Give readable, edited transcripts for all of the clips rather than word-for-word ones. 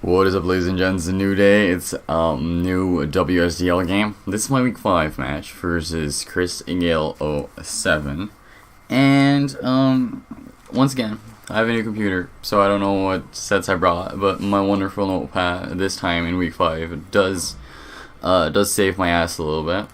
What is up, ladies and gents? A new day. It's new WSDL game. This is my week 5 match versus ChrisGale 07. And once again, I have a new computer, so I don't know what sets I brought, but my wonderful notepad this time in week 5 does save my ass a little bit.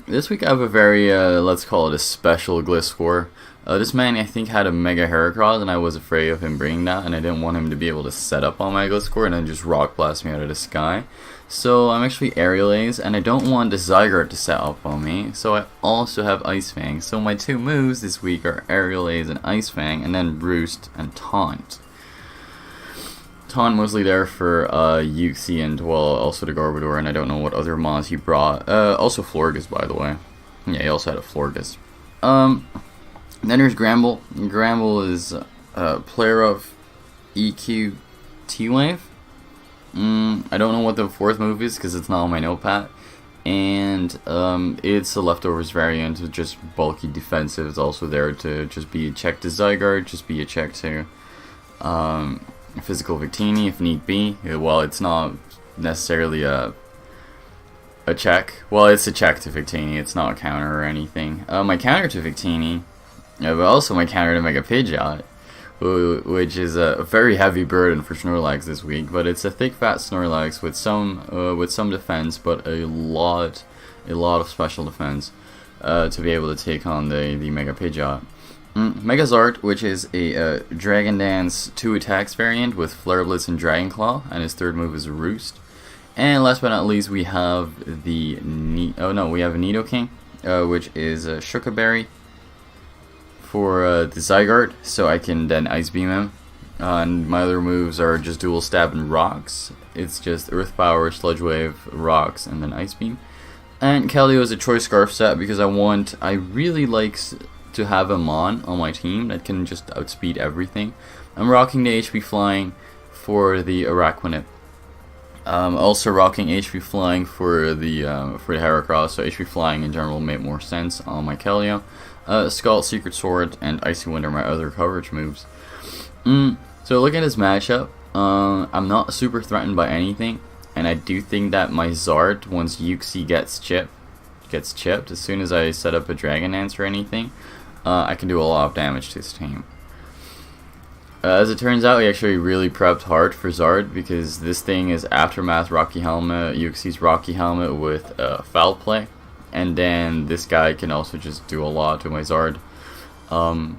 This week I have a very let's call it a special glyph score. This man, I think, had a mega Heracross, and I was afraid of him bringing that, and I didn't want him to be able to set up on my glyph score and then just rock blast me out of the sky. So I'm actually Aerial Ace, and I don't want the Zygarde to set up on me, so I also have Ice Fang. So my two moves this week are Aerial Ace and Ice Fang, and then Roost and Taunt. Taunt mostly there for Uxie and, well, also the Garbodor, and I don't know what other mons he brought. Also Florges, by the way. Yeah, he also had a Florges. Then there's Gramble. Gramble is player of EQ T-Wave. I don't know what the fourth move is because it's not on my notepad. And it's a leftovers variant with just bulky defensive. It's also there to just be a check to Zygarde, just be a check to physical Victini if need be. Well, it's not necessarily a check. Well, it's a check to Victini. It's not a counter or anything. My counter to Victini. Yeah, but also my counter to Mega Pidgeot, which is a very heavy burden for Snorlax this week. But it's a thick, fat Snorlax with some defense, but a lot of special defense to be able to take on the Mega Pidgeot. Megazord, which is a Dragon Dance 2 attacks variant with Flare Blitz and Dragon Claw, and his third move is Roost. And last but not least, we have we have Nidoking, which is a Shuka Berry for the Zygarde, so I can then Ice Beam him. And my other moves are just Dual Stab and Rocks. It's just Earth Power, Sludge Wave, Rocks, and then Ice Beam. And Keldeo is a Choice Scarf set because I really like to have a Mon on my team that can just outspeed everything. I'm rocking the HP Flying for the Araquanid. Also rocking HP Flying for the Heracross, so HP Flying in general made more sense on my Keldeo. Scald, Secret Sword, and Icy Wind are my other coverage moves. So look at his matchup. I'm not super threatened by anything, and I do think that my Zard, once Uxie gets chipped, as soon as I set up a Dragon Dance or anything, I can do a lot of damage to his team. As it turns out, he actually really prepped hard for Zard because this thing is Aftermath Rocky Helmet, Uxie's Rocky Helmet with Foul Play. And then this guy can also just do a lot to my Zard. So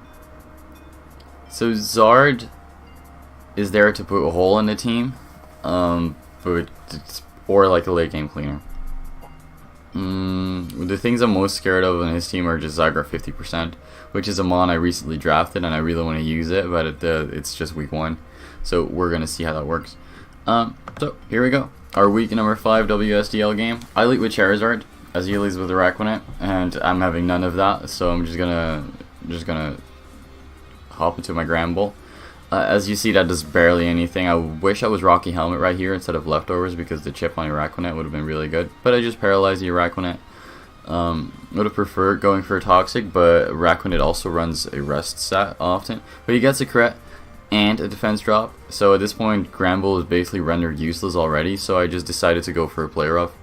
Zard is there to put a hole in the team, or like a late game cleaner. The things I'm most scared of in his team are just Zygarde 50%, which is a mon I recently drafted and I really want to use it, but it's just week 1, so we're gonna see how that works. So here we go, our week number 5 WSDL game. I lead with Charizard, as he leads with Araquanid, and I'm having none of that, so I'm just gonna hop into my Gramble. As you see, that does barely anything. I wish I was Rocky Helmet right here instead of leftovers because the chip on Araquanid would have been really good, but I just paralyzed the Araquanid. Would have preferred going for a Toxic, but Araquanid also runs a Rest set often, but he gets a crit and a defense drop, so at this point Gramble is basically rendered useless already, so I just decided to go for a Play Rough.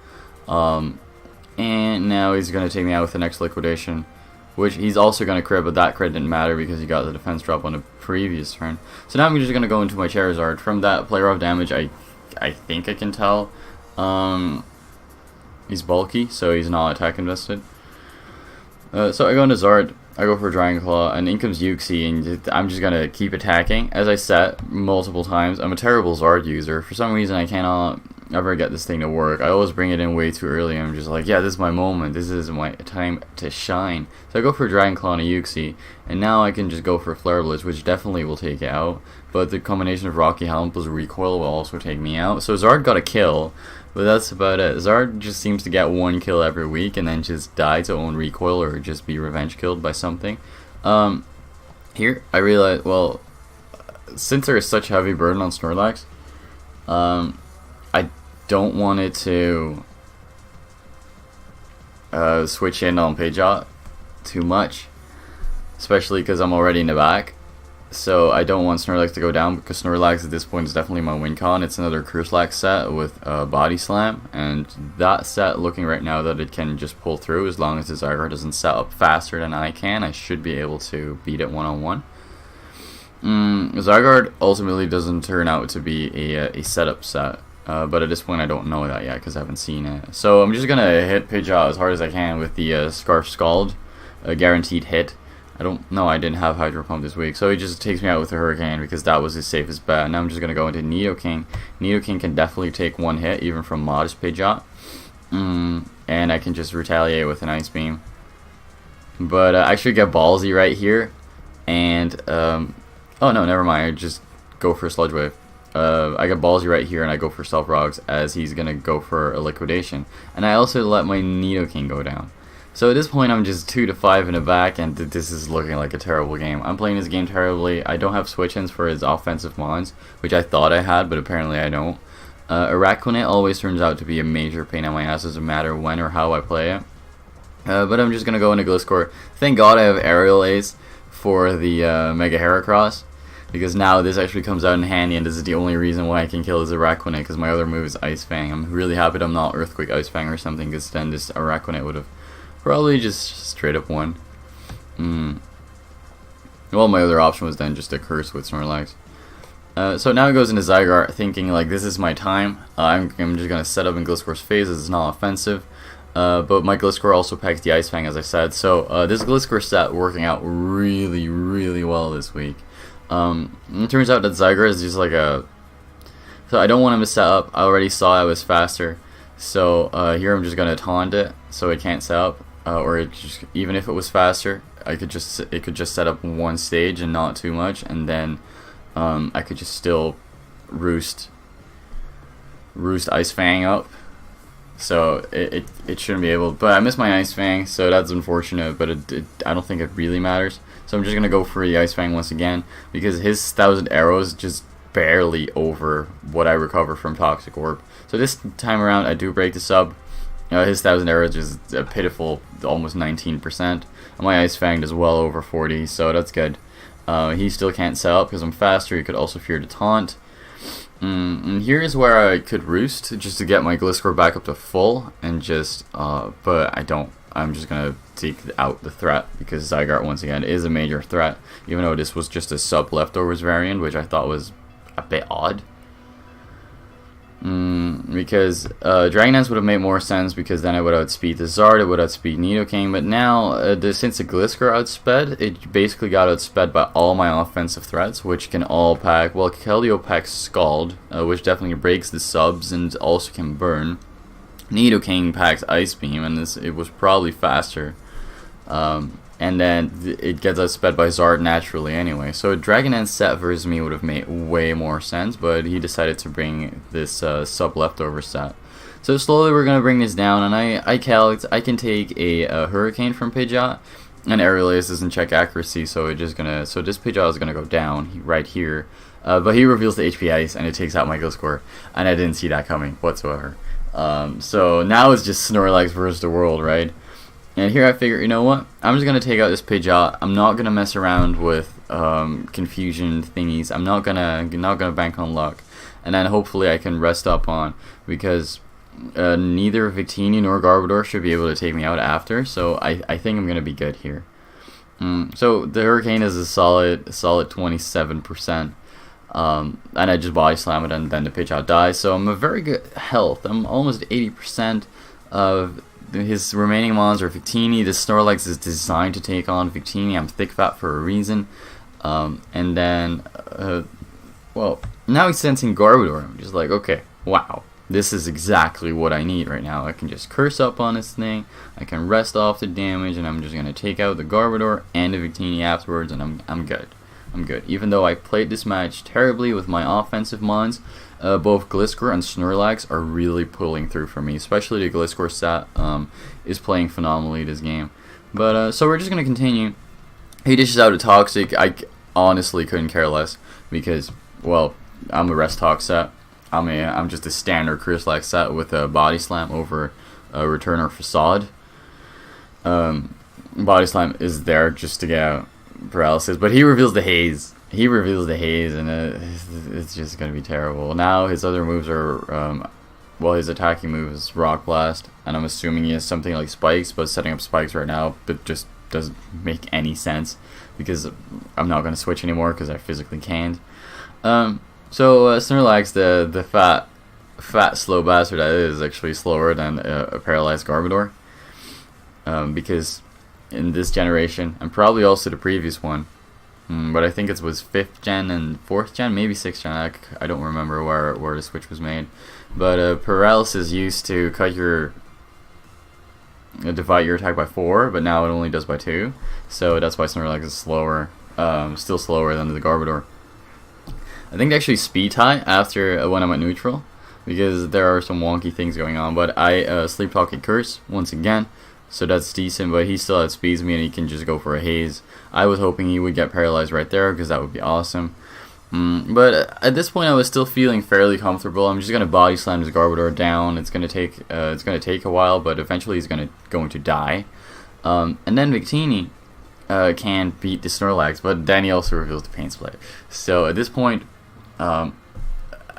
And now he's going to take me out with the next Liquidation, which he's also going to crit, but that crit didn't matter because he got the defense drop on the previous turn. So now I'm just going to go into my Charizard. From that Play Rough damage, I think I can tell he's bulky, so he's not attack invested. So I go into Zard, I go for Dragon Claw, and in comes Uxie, and I'm just going to keep attacking. As I said multiple times, I'm a terrible Zard user. For some reason, I cannot ever get this thing to work. I always bring it in way too early. I'm just like, yeah, this is my moment. This is my time to shine. So I go for Dragon Claw and a Uxie, and now I can just go for Flare Blitz, which definitely will take it out. But the combination of Rocky Helmet plus Recoil will also take me out. So Zard got a kill, but that's about it. Zard just seems to get one kill every week and then just die to own Recoil or just be revenge killed by something. Here, I realized, well, since there is such a heavy burden on Snorlax, I don't want it to switch in on Pidgeot too much, especially because I'm already in the back. So I don't want Snorlax to go down, because Snorlax at this point is definitely my win con. It's another Curslax set with Body Slam, and that set, looking right now that it can just pull through, as long as the Zygarde doesn't set up faster than I can, I should be able to beat it one-on-one. Zygarde ultimately doesn't turn out to be a setup set, but at this point I don't know that yet because I haven't seen it. So I'm just going to hit Pidgeot as hard as I can with the Scarf Scald, a guaranteed hit. I didn't have Hydro Pump this week, so he just takes me out with a Hurricane because that was his safest bet. Now I'm just going to go into Nidoking. Nidoking can definitely take one hit, even from modest Pidgeot. And I can just retaliate with an Ice Beam. But I should get Ballsy right here. And, oh no, never mind, I just go for a Sludge Wave. I get Ballsy right here, and I go for Stealth Rocks, as he's going to go for a Liquidation. And I also let my Nidoking go down. So at this point I'm just 2-5 in the back, and this is looking like a terrible game. I'm playing this game terribly. I don't have switch-ins for his offensive mons, which I thought I had, but apparently I don't. Araquanid always turns out to be a major pain in my ass, doesn't matter when or how I play it. But I'm just going to go into Gliscor. Thank God I have Aerial Ace for the Mega Heracross, because now this actually comes out in handy, and this is the only reason why I can kill this Araquanid, because my other move is Ice Fang. I'm really happy that I'm not Earthquake Ice Fang or something, because then this Araquanid would have probably just straight up won. Well, my other option was then just a Curse with Snorlax. So now it goes into Zygarde, thinking like this is my time. I'm just gonna set up in Gliscor's phase as it's not offensive. But my Gliscor also packs the Ice Fang, as I said. So this Gliscor set working out really, really well this week. It turns out that Zygarde is just like a. So I don't want him to set up. I already saw I was faster. So here I'm just gonna taunt it so it can't set up. Or it just, even if it was faster, it could just set up one stage and not too much, and then I could just still roost Ice Fang up. So it shouldn't be able, but I missed my Ice Fang, so that's unfortunate, but I don't think it really matters. So I'm just gonna go for the Ice Fang once again, because his 1,000 arrows just barely over what I recover from Toxic Orb. So this time around I do break the sub. His 1,000 arrows is a pitiful almost 19%. And my Ice Fang is well over 40, so that's good. He still can't set up because I'm faster. He could also fear to taunt. And here is where I could roost just to get my Gliscor back up to full, and just but I don't. I'm just gonna take out the threat, because Zygarde once again is a major threat, even though this was just a sub leftovers variant, which I thought was a bit odd. Because Dragon Dance would have made more sense, because then I would outspeed the Zard, it would outspeed Nidoking, but now, since the Gliscor outsped, it basically got outsped by all my offensive threats, which can all pack, well, Keldeo packs Scald, which definitely breaks the subs and also can burn. Nidoking packs Ice Beam, and it was probably faster. And then it gets outsped by Zard naturally anyway. So a Dragon Dance set versus me would have made way more sense, but he decided to bring this sub leftover set. So slowly we're going to bring this down, and I calced I can take a Hurricane from Pidgeot, and Aerial Ace doesn't check accuracy, so this Pidgeot is going to go down right here. But he reveals the HP Ice, and it takes out my Gliscor, and I didn't see that coming whatsoever. So now it's just Snorlax versus the world, right? And here I figure, you know what? I'm just gonna take out this Pidgeot. I'm not gonna mess around with confusion thingies. I'm not gonna bank on luck, and then hopefully I can rest up on, because neither Victini nor Garbodor should be able to take me out after. So I think I'm gonna be good here. So the Hurricane is a solid 27%. And I just Body Slam it, and then the Pidgeot dies. So I'm a very good health. I'm almost 80% of his remaining mons are Victini. This Snorlax is designed to take on Victini. I'm thick fat for a reason. And then, well, now he's sensing Garbodor. I'm just like, okay, wow, this is exactly what I need right now. I can just curse up on this thing. I can rest off the damage, and I'm just gonna take out the Garbodor and the Victini afterwards, and I'm good. I'm good. Even though I played this match terribly with my offensive mons, both Gliscor and Snorlax are really pulling through for me. Especially the Gliscor set is playing phenomenally this game. But so we're just gonna continue. He dishes out a Toxic. I honestly couldn't care less, because, well, I'm a Rest Talk set. I'm just a standard Curslax set with a Body Slam over a Return or Facade. Body Slam is there just to get out Paralysis, but he reveals the Haze, he reveals the haze, and it's just gonna be terrible. Now his other moves are, well, his attacking move is Rock Blast, and I'm assuming he has something like Spikes, but setting up Spikes right now, but just doesn't make any sense, because I'm not gonna switch anymore, because I physically can't. So Snorlax, the fat slow bastard that is actually slower than a paralyzed Garbodor, because in this generation, and probably also the previous one, but I think it was 5th gen and 4th gen, maybe 6th gen. I don't remember where the switch was made. But paralysis used to cut your divide your attack by 4, but now it only does by 2. So that's why Snorlax is slower, still slower than the Garbodor. I think they actually speed tie after when I'm at neutral, because there are some wonky things going on. But I sleep talk a Curse once again. So that's decent, but he still outspeeds me and he can just go for a haze. I was hoping he would get paralyzed right there, because that would be awesome. But at this point I was still feeling fairly comfortable. I'm just gonna body slam his Garbodor down. It's gonna take a while, but eventually he's going to die. And then Victini can beat the Snorlax, but then he also reveals the Pain Split. So at this point, I'm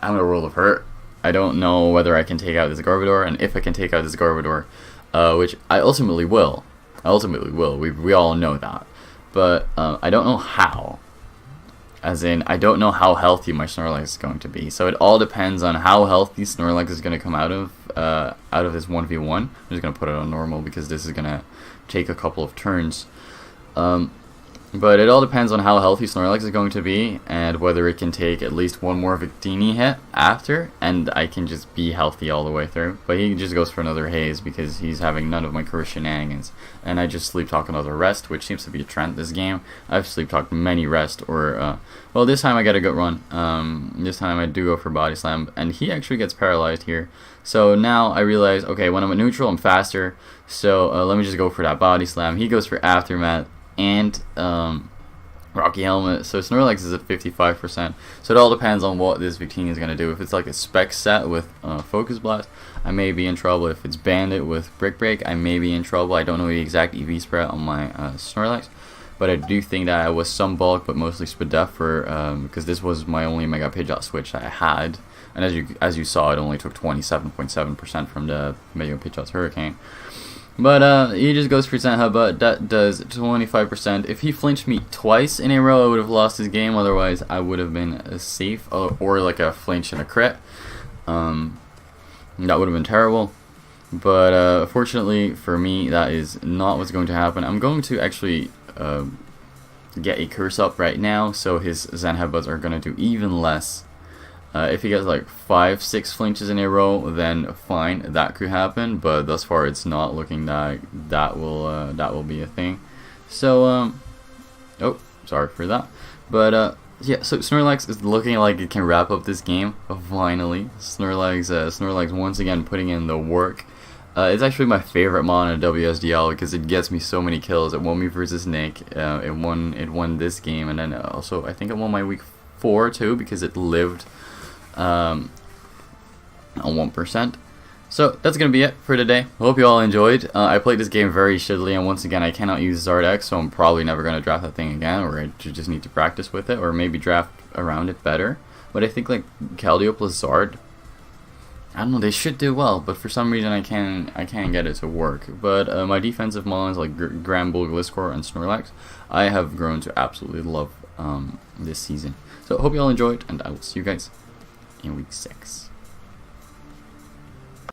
gonna roll of hurt. I don't know whether I can take out this Garbodor, and if I can take out this Garbodor, which I ultimately will. We all know that. But I don't know how. As in, I don't know how healthy my Snorlax is going to be. So it all depends on how healthy Snorlax is going to come out of this 1v1. I'm just going to put it on normal, because this is going to take a couple of turns. But it all depends on how healthy Snorlax is going to be, and whether it can take at least one more Victini hit after, and I can just be healthy all the way through. But he just goes for another haze, because he's having none of my curse shenanigans. And I just sleep talk another rest, which seems to be a trend this game. I've sleep talked many rest, or well, this time I got a good run. This time I do go for body slam, and he actually gets paralyzed here. So now I realize, okay, when I'm at neutral, I'm faster. So let me just go for that body slam. He goes for Aftermath and Rocky Helmet. So Snorlax is at 55%. So it all depends on what this Victini is going to do. If it's like a spec set with Focus Blast, I may be in trouble. If it's Bandit with Brick Break, I may be in trouble. I don't know the exact EV spread on my Snorlax, but I do think that I was some bulk, but mostly Spadef for because this was my only Mega Pidgeot switch that I had, and as you saw, it only took 27.7% from the Mega Pidgeot's Hurricane. But he just goes for Zen Headbutt. That does 25%. If he flinched me twice in a row, I would have lost his game. Otherwise, I would have been safe, or like a flinch and a crit. That would have been terrible. But fortunately for me, that is not what's going to happen. I'm going to actually get a curse up right now, so his Zen Headbutts are going to do even less. If he gets like 5-6 flinches in a row, then fine, that could happen. But thus far, it's not looking that that will be a thing. So oh, sorry for that. But yeah, so Snorlax is looking like it can wrap up this game finally. Snorlax once again putting in the work. It's actually my favorite mon in WSDL because it gets me so many kills. It won me versus Nick. It won this game, and then also I think it won my week 4 too because it lived on 1%. So that's gonna be it for today. I hope you all enjoyed. I played this game very shittily, and once again I cannot use Zardex, so I'm probably never gonna draft that thing again, or I just need to practice with it, or maybe draft around it better. But I think like Keldeo plus Zard, I don't know, they should do well, but for some reason I can't get it to work. But my defensive mons like Granbull, Gliscor, and Snorlax, I have grown to absolutely love this season. So I hope you all enjoyed, and I will see you guys in week 6.